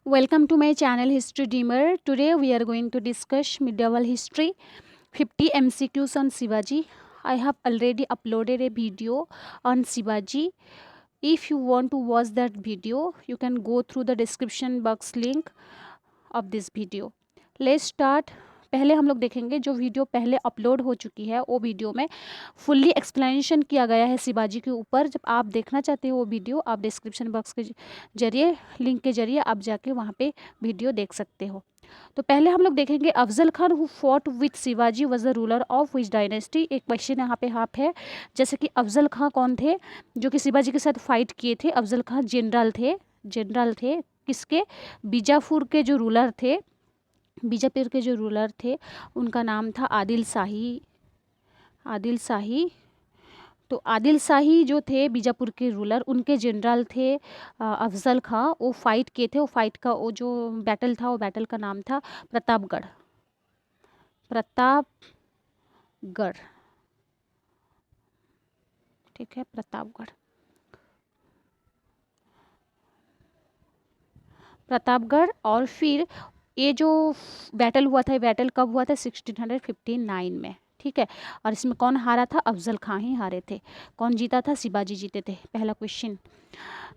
Welcome to my channel History Dreamer. Today we are going to discuss medieval history, 50 MCQs on Shivaji. I have already uploaded a video on Shivaji. If you want to watch that video, you can go through the description box link of this video. Let's start. पहले हम लोग देखेंगे जो video पहले upload हो चुकी है, वो वीडियो में फुल्ली एक्सप्लेनेशन किया गया है शिवाजी के ऊपर। जब आप देखना चाहते हो वो वीडियो, आप डिस्क्रिप्शन बॉक्स के जरिए, लिंक के जरिए आप जाके वहाँ पे वीडियो देख सकते हो। तो पहले हम लोग देखेंगे Afzal Khan who fought with Shivaji was the ruler of which dynasty. एक क्वेश्चन यहाँ पे हाफ है, जैसे कि अफजल खान कौन थे जो कि शिवाजी के साथ फाइट किए थे। अफजल खान जनरल थे किसके? बीजापुर के जो रूलर थे, बीजापुर के जो रूलर थे उनका नाम था आदिल शाही। तो आदिल शाही जो थे बीजापुर के रूलर, उनके जनरल थे अफजल खां। वो फाइट किए थे, वो फाइट का वो जो बैटल था, वो बैटल का नाम था प्रतापगढ़। ठीक है, प्रतापगढ़। और फिर ये जो बैटल हुआ था, ये बैटल कब हुआ था? 1659 में। ठीक है, और इसमें कौन हारा था? अफजल खां ही हारे थे। कौन जीता था? शिवाजी जीते थे। पहला question.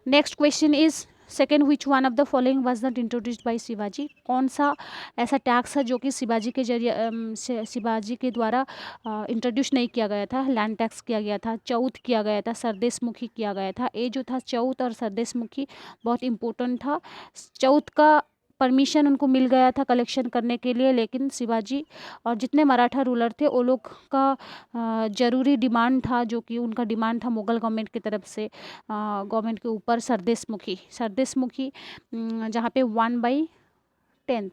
Next question is second, which one of the following was not introduced by Shivaji. कौन सा ऐसा टैक्स है जो कि शिवाजी के जरिए शिवाजी के द्वारा इंट्रोड्यूस नहीं किया गया था? लैंड टैक्स किया गया था, चौथ किया गया था, सरदेशमुखी किया गया था। ये जो था चौथ और सरदेशमुखी बहुत इंपॉर्टेंट था। चौथ का परमिशन उनको मिल गया था कलेक्शन करने के लिए, लेकिन शिवाजी और जितने मराठा रूलर थे वो लोग का ज़रूरी डिमांड था, जो कि उनका डिमांड था मुग़ल गवर्नमेंट की तरफ से गवर्नमेंट के ऊपर सरदेशमुखी जहाँ पे 1/10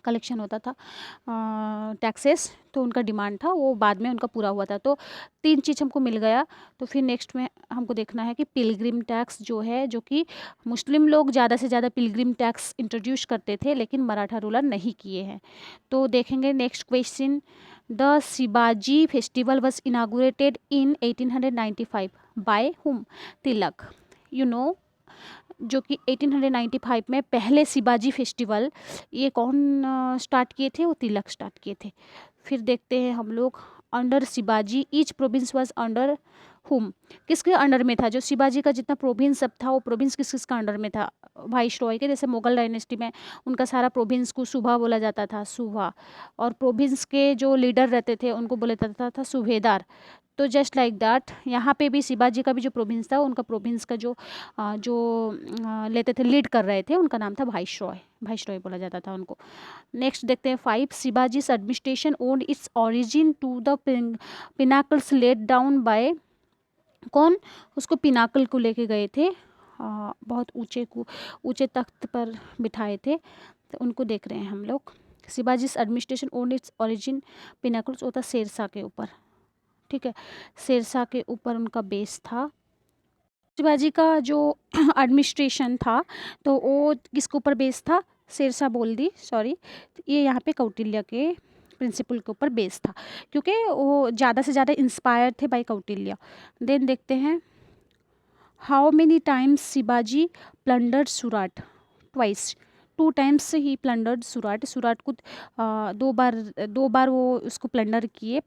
कलेक्शन होता था टैक्सेस। तो उनका डिमांड था, वो बाद में उनका पूरा हुआ था। तो 3 चीज़ हमको मिल गया। तो फिर नेक्स्ट में हमको देखना है कि पिलग्रिम टैक्स जो है, जो कि मुस्लिम लोग ज़्यादा से ज़्यादा पिलग्रिम टैक्स इंट्रोड्यूस करते थे, लेकिन मराठा रूलर नहीं किए हैं। तो देखेंगे next question. The Shivaji festival was inaugurated in 1895 by whom? Tilak. You know, जो कि 1895 में पहले शिवाजी फेस्टिवल ये कौन स्टार्ट किए थे? वो तिलक स्टार्ट किए थे। फिर देखते हैं हम लोग under Shivaji each province was under हुम? किसके अंडर में था? जो शिवाजी का जितना प्रोविंस सब था, वो प्रोविंस किस किस का अंडर में था? वाइस रॉय के। जैसे मुगल डायनेस्टी में उनका सारा प्रोविंस को सूबा बोला जाता था, सूबा। और प्रोविंस के जो लीडर रहते थे उनको बोला जाता था सूबेदार। तो जस्ट लाइक दैट यहाँ पे भी शिवाजी का भी जो प्रोविंस था, उनका प्रोविंस का लेते थे, लीड कर रहे थे, उनका नाम था वाइसरॉय बोला जाता था उनको। नेक्स्ट देखते हैं 5, शिवाजी's administration owned its origin to the pinnacles laid down by? कौन उसको पिनाकल को लेके गए थे? बहुत ऊंचे तख्त पर बिठाए थे, तो उनको देख रहे हैं हम लोग। शिवाजी's एडमिनिस्ट्रेशन ओन्ड इट्स ओरिजिन पिनाकल्स होता शेरशाह के ऊपर। ठीक है, शेरशाह के ऊपर उनका बेस था। शिवाजी का जो एडमिनिस्ट्रेशन था, तो वो किसके ऊपर बेस था? शेरशाह बोल दी, सॉरी। ये यहाँ पे कौटिल्य के प्रिंसिपल के ऊपर बेस था, क्योंकि वो ज़्यादा से ज़्यादा इंस्पायर थे बाय कौटिल्य। देन देखते हैं how many times Shivaji plundered Surat? Twice. 2 times ही प्लंडर्ड सूरत को 2 बार वो उसको प्लंडर किए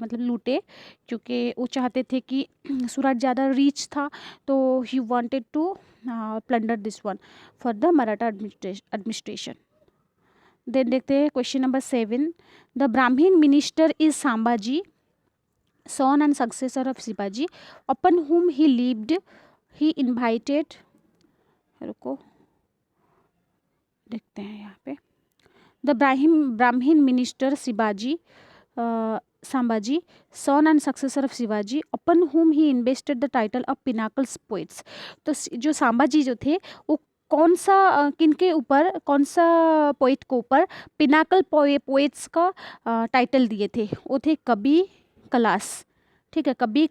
मतलब लूटे, क्योंकि वो चाहते थे कि सूरत ज़्यादा रीच था, तो he wanted to plunder this one for the Maratha administration. Then देखते हैं question number 7, the Brahmin minister is Sambhaji son and successor of Shivaji upon whom he lived he invited? रुको, देखते हैं यहाँ पे। The Brahmin minister Sambhaji son and successor of Shivaji upon whom he invested the title of Pinnacle's poets। तो जो संभाजी जो थे, वो कौन सा किनके ऊपर, कौन सा पोइट को ऊपर पिनाकल पोएट्स का टाइटल दिए थे? वो थे कवि कलास। ठीक है, कवि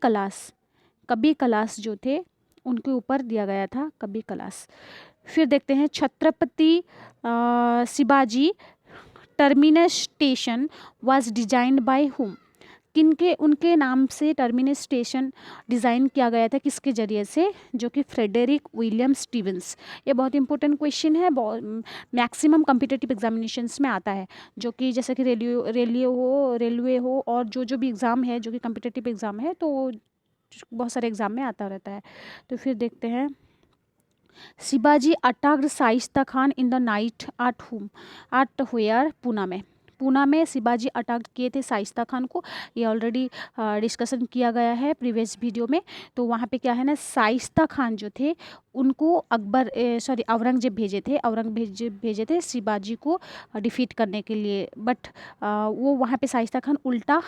कलास जो थे उनके ऊपर दिया गया था कवि कलास। फिर देखते हैं Chhatrapati Shivaji terminus station was designed by whom? किनके उनके नाम से टर्मिनस स्टेशन डिज़ाइन किया गया था, किसके ज़रिए से, जो कि फ्रेडरिक विलियम स्टीवेंस। ये बहुत इंपॉर्टेंट क्वेश्चन है, मैक्सिमम कम्पिटिटिव एग्जामिनेशंस में आता है, जो कि जैसे कि रेलवे हो और जो भी एग्ज़ाम है जो कि कम्पिटिटिव एग्ज़ाम है, तो बहुत सारे एग्ज़ाम में आता रहता है। तो फिर देखते हैं, Shivaji attacked Shaista Khan in the night at home at where, Poona में शिवाजी अटैक किए थे शाइस्ता खान को। ये ऑलरेडी डिस्कशन किया गया है प्रीवियस वीडियो में। तो वहाँ पे क्या है ना, शाइस्ता खान जो थे उनको औरंगजेब भेजे थे शिवाजी को डिफीट करने के लिए, बट वो वहाँ पे शाइस्ता खान उल्टा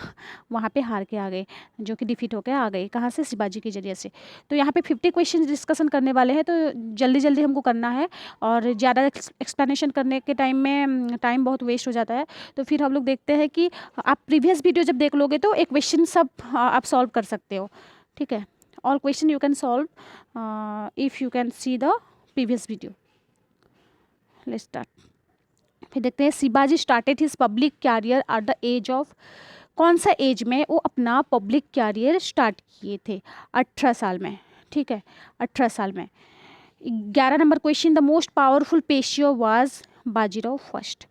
वहाँ पे हार के आ गए, जो कि डिफीट होकर आ गए, कहाँ से, शिवाजी के जरिए से। तो यहाँ पे 50 क्वेश्चन डिस्कशन करने वाले हैं, तो जल्दी जल्दी हमको करना है, और ज़्यादा एक्सप्लेनेशन करने के टाइम में टाइम बहुत वेस्ट हो जाता है। तो फिर हम लोग देखते हैं कि आप प्रीवियस वीडियो जब देख लोगे तो एक क्वेश्चन सब आप सॉल्व कर सकते हो, ठीक है। All question you can solve if you can see the previous video. Let's start. फिर देखते हैं, Shivaji started his public career at the age of, कौन सा एज में वो अपना पब्लिक कैरियर स्टार्ट किए थे? 18 साल में, ठीक है, 18 साल में। 11 number question, the most powerful patio was Bajirao first.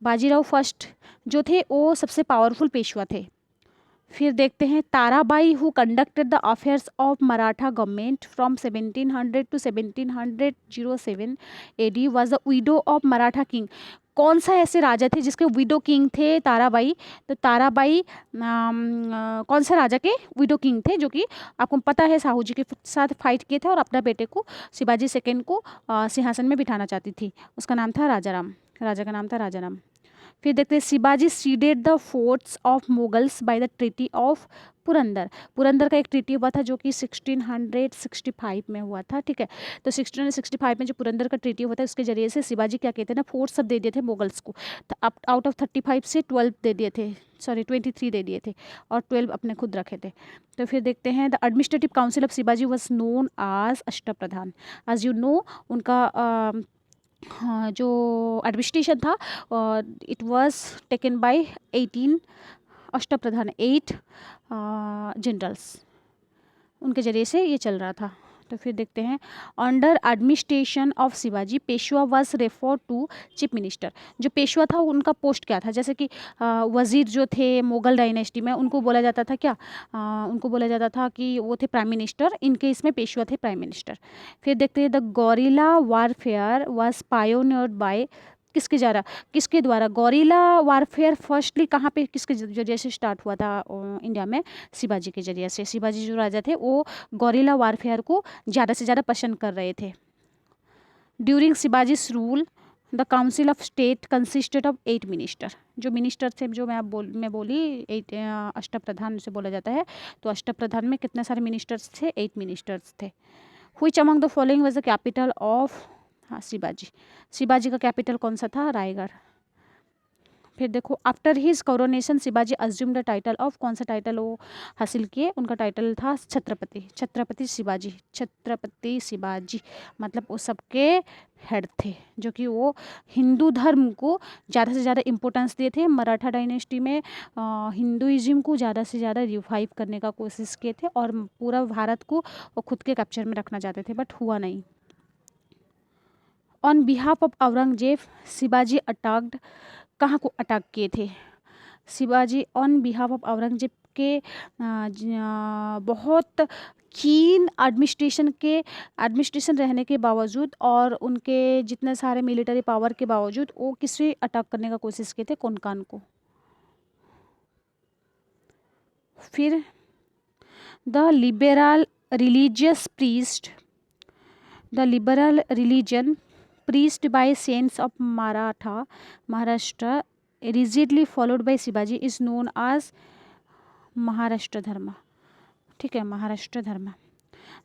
Bajirao first जो थे वो सबसे पावरफुल पेशवा थे। फिर देखते हैं, Tarabai who conducted the affairs of Maratha government from 1700 to 1707 AD was the widow of Maratha king. कौन सा ऐसे राजा थे जिसके विडो किंग थे ताराबाई? तो ताराबाई कौन से राजा के विडो किंग थे, जो कि आपको पता है साहू जी के साथ फाइट किए थे और अपना बेटे को शिवाजी सेकेंड को सिंहासन में बिठाना चाहती थी। उसका नाम था राजाराम, राजा का नाम था राजाराम। फिर देखते हैं, Shivaji seeded the forts of Mughals by the treaty of Purandar. Purandar का एक ट्रीटी हुआ था जो कि 1665 में हुआ था, ठीक है। तो 1665 में जो पुरंदर का ट्रीटी हुआ था उसके जरिए से शिवाजी क्या कहते हैं ना, फोर्ट सब दे दिए थे मुगल्स को। आउट ऑफ 35 से 12 दे दिए थे, 23 दे दिए थे, और 12 अपने खुद रखे थे। तो फिर देखते हैं, the administrative council of Shivaji was known as Ashtapradhan. As you know, उनका हाँ, जो एडमिनिस्ट्रेशन था it was taken by 18 Ashtapradhan, 8 generals, उनके जरिए से ये चल रहा था। तो फिर देखते हैं, under administration of Shivaji Peshwa was refer to chief minister. जो पेशवा था उनका पोस्ट क्या था? जैसे कि वजीर जो थे मुगल डायनेस्टी में, उनको बोला जाता था क्या, उनको बोला जाता था कि वो थे प्राइम मिनिस्टर, इनके इसमें पेशवा थे प्राइम मिनिस्टर। फिर देखते हैं, the guerrilla warfare was pioneered by, किसके द्वारा गौरीला वारफेयर फर्स्टली कहाँ पे किसके जरिए से स्टार्ट हुआ था इंडिया में? शिवाजी के जरिए से। शिवाजी जो राजा थे वो गौरीला वारफेयर को ज़्यादा से ज़्यादा पसंद कर रहे थे। During Shivaji's rule the council of state consisted of 8 minister. जो मिनिस्टर थे, जो मैं बोली 8 अष्टप्रधान से बोला जाता है, तो अष्टप्रधान में कितने सारे मिनिस्टर्स थे? 8 मिनिस्टर्स थे। Which among the following was the capital of, हाँ, शिवाजी का कैपिटल कौन सा था? रायगढ़। फिर देखो, after his coronation Shivaji assume the title of, कौन सा टाइटल वो हासिल किए? उनका टाइटल था छत्रपति शिवाजी, मतलब वो सबके हेड थे, जो कि वो हिंदू धर्म को ज़्यादा से ज़्यादा इम्पोर्टेंस दिए थे। मराठा डायनेस्टी में हिंदुइज्म को ज़्यादा से ज़्यादा रिवाइव करने का कोशिश किए थे, और पूरा भारत को वो खुद के कैप्चर में रखना चाहते थे, बट हुआ नहीं। On behalf of Aurangzeb Shivaji attacked, कहाँ को अटैक किए थे? Shivaji on behalf of Aurangzeb के बहुत कीन एडमिनिस्ट्रेशन रहने के बावजूद और उनके जितने सारे मिलिट्री पावर के बावजूद वो किसे अटैक करने का कोशिश किए थे? कोंकान को। फिर the liberal religion preached by saints of Maharashtra rigidly followed by Shivaji is known as Maharashtra धर्म, ठीक है, महाराष्ट्र धर्म।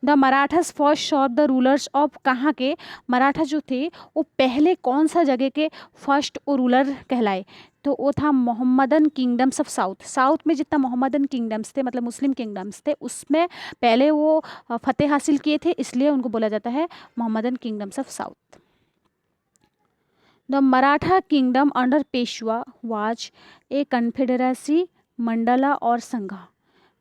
The Marathas first shot the rulers of, कहाँ के मराठा जो थे वो पहले कौन सा जगह के फर्स्ट वो रूलर कहलाए? तो वो था मोहम्मदन किंगडम्स ऑफ साउथ में जितना मोहम्मदन किंगडम्स थे, मतलब मुस्लिम किंगडम्स थे, उसमें पहले वो फतेह हासिल किए थे, इसलिए उनको बोला जाता है Mohammedan kingdoms of south. The Maratha kingdom under Peshwa was a confederacy Mandla और संघा।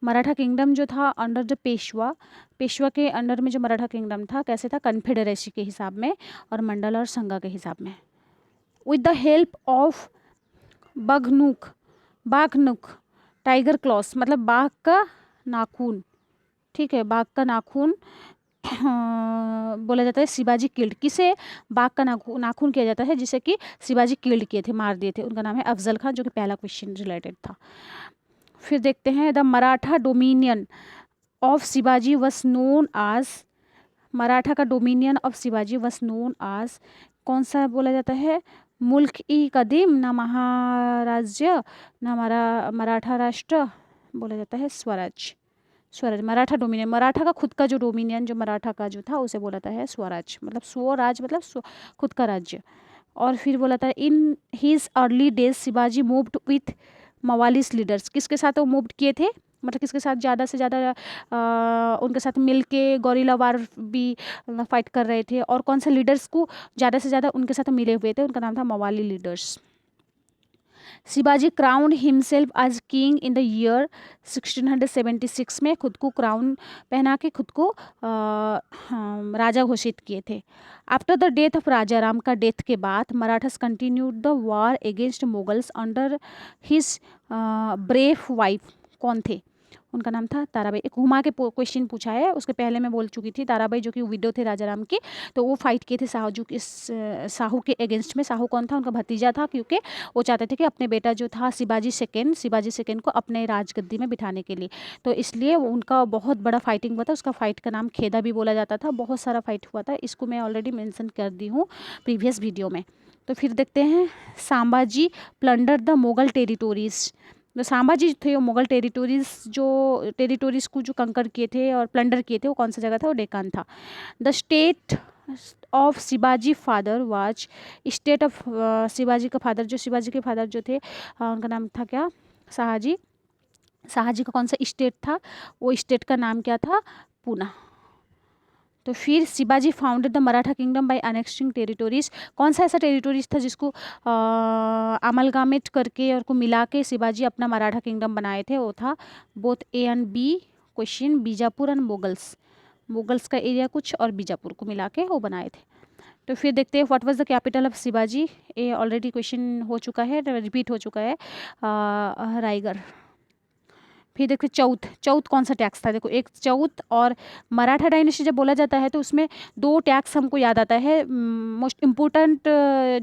मराठा किंगडम जो था अंडर द पेशवा, पेशवा के अंडर में जो मराठा किंगडम था कैसे था, कन्फेडरेसी के हिसाब में, और मंडला और संघा के हिसाब में। With the help of baghnakh tiger claws, मतलब बाघ का नाखून, ठीक है, बाघ का नाखून बोला जाता है शिवाजी किल्ड। किसे बाघ का नाखून किया जाता है, जिसे कि शिवाजी किल्ड किए थे, मार दिए थे। उनका नाम है अफजल खान, जो कि पहला क्वेश्चन रिलेटेड था। फिर देखते हैं the Maratha dominion of Shivaji was known as, Maratha का dominion of Shivaji was known as, कौन सा बोला जाता है, मुल्क ई कदीम, ना महाराज्य, ना मराठा राष्ट्र, बोला जाता है स्वराज। स्वराज मराठा डोमिनियन, मराठा का खुद का जो डोमिनियन जो मराठा का जो था उसे बोला जाता है स्वराज, मतलब स्वराज मतलब खुद का राज्य। और फिर बोला था in his early days Shivaji moved with Mavalis leaders, किसके साथ वो मूव्ड किए थे, मतलब किसके साथ ज़्यादा से ज़्यादा उनके साथ मिलके गौरिला वार भी फाइट कर रहे थे, और कौन से लीडर्स को ज़्यादा से ज़्यादा उनके साथ मिले हुए थे, उनका नाम था Mavali leaders. Shivaji crowned himself as king in the year 1676 में खुद को क्राउन पहना के खुद को राजा घोषित किए थे। आफ्टर द डेथ ऑफ राजा राम का डेथ के बाद Marathas continued the war against Mughals under his brave wife, कौन थे, उनका नाम था ताराबाई। एक घुमा के क्वेश्चन पूछा है, उसके पहले मैं बोल चुकी थी, ताराबाई जो कि विडो थे राजा राम के, तो वो फाइट किए थे साहू के अगेंस्ट में। साहू कौन था, उनका भतीजा था, क्योंकि वो चाहते थे कि अपने बेटा जो था शिवाजी सेकेंड को अपने राजगद्दी में बिठाने के लिए, तो इसलिए उनका बहुत बड़ा फाइटिंग हुआ था। उसका फाइट का नाम खेदा भी बोला जाता था, बहुत सारा फाइट हुआ था, इसको मैं ऑलरेडी मेंशन कर दी हूँ प्रीवियस वीडियो में। तो फिर देखते हैं Sambhaji plunder the Mughal territories, तो संभाजी थे वो मुगल टेरिटोरीज को जो कंकर किए थे और प्लंडर किए थे, वो कौन सा जगह था, वो डेक्कन था। The state of Shivaji father was, state of Shivaji का फादर, जो शिवाजी के फादर जो थे उनका नाम था क्या, शाहजी। शाहजी का कौन सा स्टेट था, वो स्टेट का नाम क्या था, पूना। तो फिर Shivaji founded the Maratha kingdom by annexing territories, कौन सा ऐसा टेरिटोरीज था जिसको अमलगामेट करके और को मिला के शिवाजी अपना मराठा किंगडम बनाए थे, वो था both A and B question, Bijapur and Mughals का एरिया कुछ और बीजापुर को मिला के वो बनाए थे। तो फिर देखते हैं what was the capital of Shivaji, ये ऑलरेडी क्वेश्चन हो चुका है, रिपीट हो चुका है, रायगढ़। फिर देखो चौथ कौन सा टैक्स था, देखो एक चौथ, और मराठा डायनेस्टी जब बोला जाता है तो उसमें दो टैक्स हमको याद आता है, मोस्ट इम्पोर्टेंट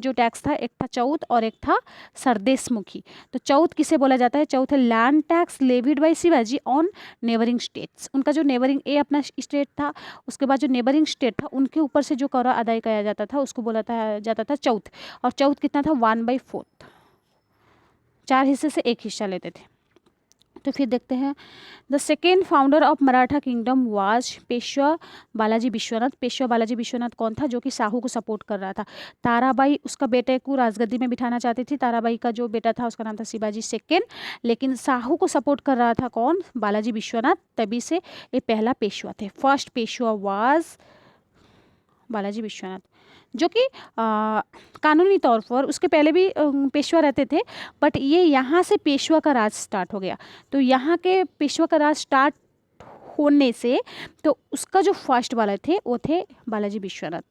जो टैक्स था, एक था चौथ और एक था सरदेशमुखी। तो चौथ किसे बोला जाता है, चौथ है land tax levied by Shivaji on neighbouring states, उनका जो नेबरिंग ए अपना स्टेट था, उसके बाद जो नेबरिंग स्टेट था उनके ऊपर से जो कर अदा किया जाता था उसको बोला जाता था चौथ। और चौथ कितना था, 1/4, 4 हिस्से से एक हिस्सा लेते थे। तो फिर देखते हैं the second founder of Maratha kingdom was Peshwa Balaji Vishwanath. Peshwa Balaji Vishwanath कौन था, जो कि साहू को सपोर्ट कर रहा था। ताराबाई उसका बेटे को राजगद्दी में बिठाना चाहती थी, ताराबाई का जो बेटा था उसका नाम था शिवाजी सेकेंड, लेकिन साहू को सपोर्ट कर रहा था कौन, बालाजी विश्वनाथ, तभी से ये पहला पेशवा थे। फर्स्ट पेशवा वाज बालाजी विश्वनाथ, जो कि कानूनी तौर पर उसके पहले भी पेशवा रहते थे, बट ये यहाँ से पेशवा का राज स्टार्ट हो गया। तो यहाँ के पेशवा का राज स्टार्ट होने से तो उसका जो फर्स्ट वाले थे वो थे बालाजी विश्वनाथ।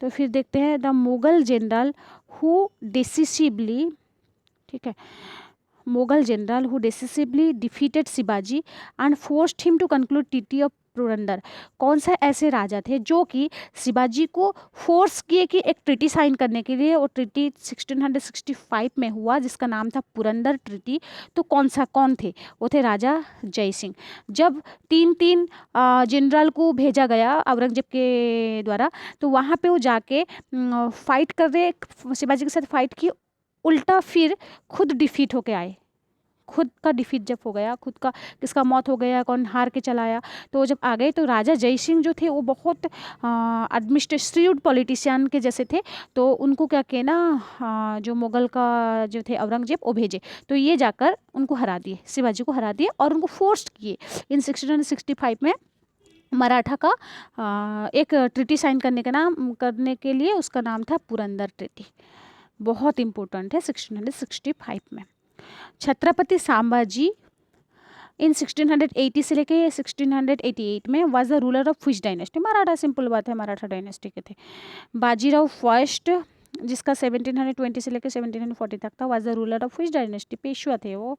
तो फिर देखते हैं the Mughal general who decisively, ठीक है, Mughal general who decisively defeated Shivaji and forced him to conclude treaty of Purandar. कौन सा ऐसे राजा थे जो कि शिवाजी को फोर्स किए कि एक ट्रीटी साइन करने के लिए, और ट्रीटी 1665 में हुआ जिसका नाम था पुरंदर ट्रीटी। तो कौन थे, वो थे राजा जय सिंह। जब 3 जनरल को भेजा गया औरंगजेब के द्वारा, तो वहाँ पे वो जाके फाइट कर रहे, शिवाजी के साथ फाइट की, उल्टा फिर खुद डिफीट होके आए। खुद का डिफीट जब हो गया, खुद का किसका मौत हो गया, कौन हार के चला आया, तो वो जब आ गए तो राजा जय सिंह जो थे वो बहुत एडमिनिस्ट्रेटिव पॉलिटिशियन के जैसे थे। तो उनको क्या किया ना, जो मुगल का जो थे औरंगजेब, वो भेजे, तो ये जाकर उनको हरा दिए, शिवाजी को हरा दिए और उनको फोर्स किए इन 1665 में मराठा का एक ट्रीटी साइन करने के लिए। उसका नाम था पुरंदर ट्रीटी, बहुत इंपॉर्टेंट है 1665 में। छत्रपति संभाजी इन 1680 से लेके 1688 में was the ruler of which dynasty? Maratha, simple बात है, मराठा डायनेस्टी के थे। बाजीराव फर्स्ट जिसका 1720 से लेकर 1740 तक था, was the ruler of which dynasty? Peshwa थे वो,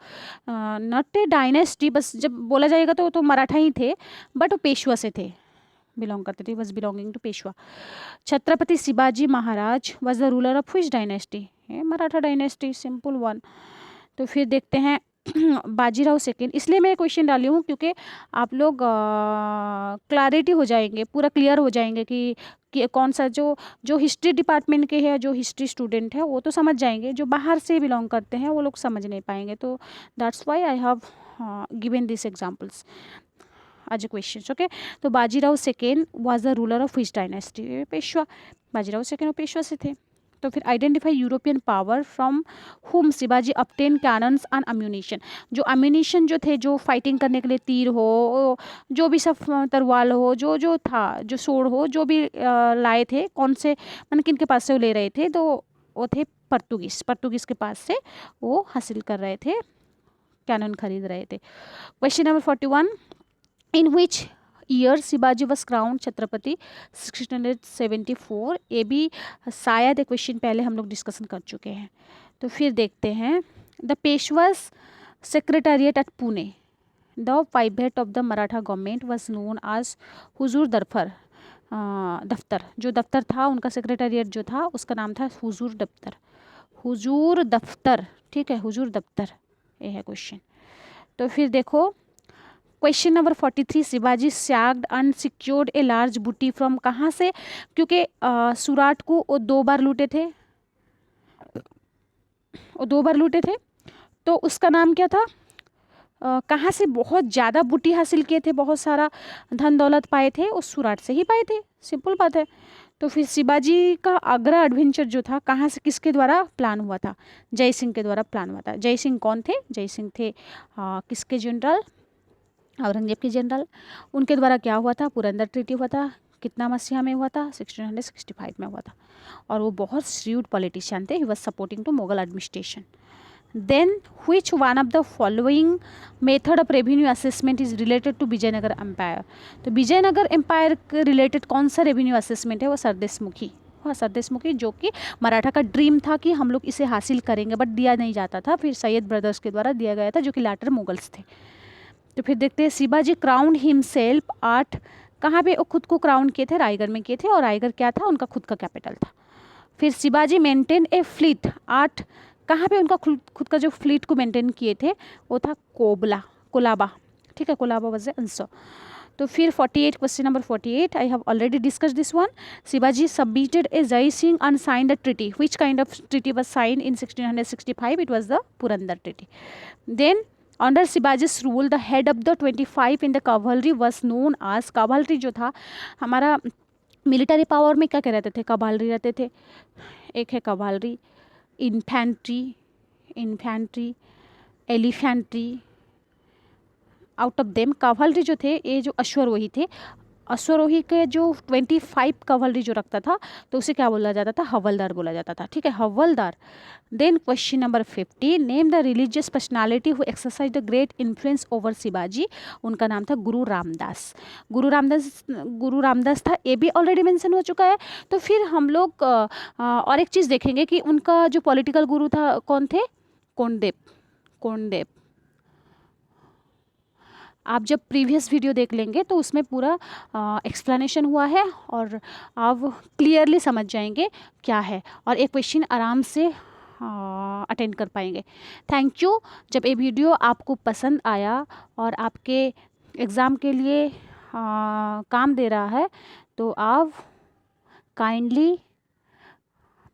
नॉट ए डायनेस्टी, बस जब बोला जाएगा तो वो तो मराठा ही थे, बट वो पेशवा से थे, बिलोंग करते थे, was belonging to Peshwa. Chhatrapati Shivaji Maharaj was the ruler of which dynasty? Maratha dynasty, simple one. तो फिर देखते हैं बाजीराव सेकेंड, इसलिए मैं क्वेश्चन डाली हूँ क्योंकि आप लोग क्लैरिटी हो जाएंगे, पूरा क्लियर हो जाएंगे कि कौन सा जो हिस्ट्री डिपार्टमेंट के है, जो हिस्ट्री स्टूडेंट है वो तो समझ जाएंगे, जो बाहर से बिलोंग करते हैं वो लोग समझ नहीं पाएंगे। तो that's why I have given this examples आज क्वेश्चन। ओके, तो Bajirao second was the ruler of which dynasty? Peshwa. Bajirao second वो पेशवा से थे। तो फिर आइडेंटिफाई यूरोपियन पावर फ्रॉम हुम Shivaji obtain cannons and ammunition. जो अम्यूनिशन जो थे, जो फाइटिंग करने के लिए तीर हो, जो भी सब तरवाल हो, जो जो था, जो सोड़ हो, जो भी लाए थे, कौन से मतलब किन के पास से वो ले रहे थे? तो वो थे पर्तुगीज के पास से वो हासिल कर रहे थे, कैनन खरीद रहे थे। Question number 41, in which year Shivaji was crown Chhatrapati? 1674। ये भी शायद एक क्वेश्चन पहले हम लोग डिस्कशन कर चुके हैं। तो फिर देखते हैं, the Peshwa's secretariat at Pune, the private of the Maratha government was known as Huzur दफ्तर। जो दफ्तर था उनका सेक्रेटेरिएट जो था उसका नाम था हुजूर दफ्तर। ठीक है, हुजूर दफ्तर, ये है क्वेश्चन। तो फिर देखो question number 43, Shivaji sacked and secured a large बूटी फ्रॉम, कहाँ से? क्योंकि सुराट को वो 2 बार लूटे थे, तो उसका नाम क्या था? कहाँ से बहुत ज़्यादा बूटी हासिल किए थे, बहुत सारा धन दौलत पाए थे, उस सुराट से ही पाए थे, सिंपल बात है। तो फिर शिवाजी का आगरा एडवेंचर जो था कहाँ से, किसके द्वारा प्लान हुआ था? जय सिंह के द्वारा प्लान हुआ था। जय सिंह कौन थे? जय सिंह थे किसके जनरल? औरंगजेब के जनरल। उनके द्वारा क्या हुआ था? पुरंदर ट्रीटी हुआ था। कितना मसीहा में हुआ था? 1665 में हुआ था। और वो बहुत श्रीव्ड पॉलिटिशियन थे, he was supporting to Mughal administration. Then which one of the following method of revenue assessment is related to Vijayanagar empire? तो विजयनगर एम्पायर के रिलेटेड कौन सा रेवेन्यू असेसमेंट है? वो सरदेशमुखी। हाँ, सरदेशमुखी, जो कि मराठा का ड्रीम था कि हम लोग इसे हासिल करेंगे, बट दिया नहीं जाता था, फिर सैयद ब्रदर्स के द्वारा दिया गया था, जो कि लाटर मुगल्स थे। तो फिर देखते हैं, शिवाजी क्राउन हिमसेल्फ आट, कहाँ पे वो खुद को क्राउन किए थे? रायगढ़ में किए थे, और रायगढ़ क्या था? उनका खुद का कैपिटल था। फिर शिवाजी मेंटेन ए फ्लीट आट, कहाँ पे उनका खुद का जो फ्लीट को मेंटेन किए थे वो था कोलाबा। ठीक है, कोलाबा वाज द आंसर। तो फिर 48, question number 48, I have already discuss this one. Shivaji submitted a Jai Singh and signed the treaty, which kind of treaty was signed in 1665? It was the Purandar treaty. Then under शिवाजी's rule the head of the 25 in the cavalry was known as, cavalry जो था हमारा military power में क्या क्या रहते थे? cavalry रहते थे। एक है cavalry, infantry, elephantry. Out of them cavalry जो थे, ये जो अश्वरोही थे, अश्वरोही के जो 25 cavalry जो रखता था तो उसे क्या बोला जाता था? हवलदार बोला जाता था। ठीक है, havildar. Then question number 50, name the religious personality who exercise the great influence over Shivaji? उनका नाम था गुरु रामदास। गुरु रामदास था, ये भी ऑलरेडी मेंशन हो चुका है। तो फिर हम लोग और एक चीज़ देखेंगे कि उनका जो पॉलिटिकल गुरु था कौन थे? कोंडदेव। आप जब प्रीवियस वीडियो देख लेंगे तो उसमें पूरा एक्सप्लेनेशन हुआ है और आप क्लियरली समझ जाएंगे क्या है, और एक क्वेश्चन आराम से अटेंड कर पाएंगे। Thank you. जब ये वीडियो आपको पसंद आया और आपके एग्ज़ाम के लिए काम दे रहा है तो आप काइंडली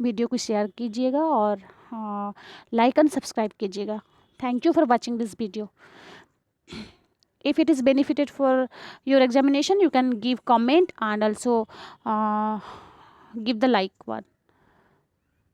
वीडियो को शेयर कीजिएगा और लाइक एंड सब्सक्राइब कीजिएगा। Thank you for watching this video. If it is benefited for your examination, you can give comment and also give the like one.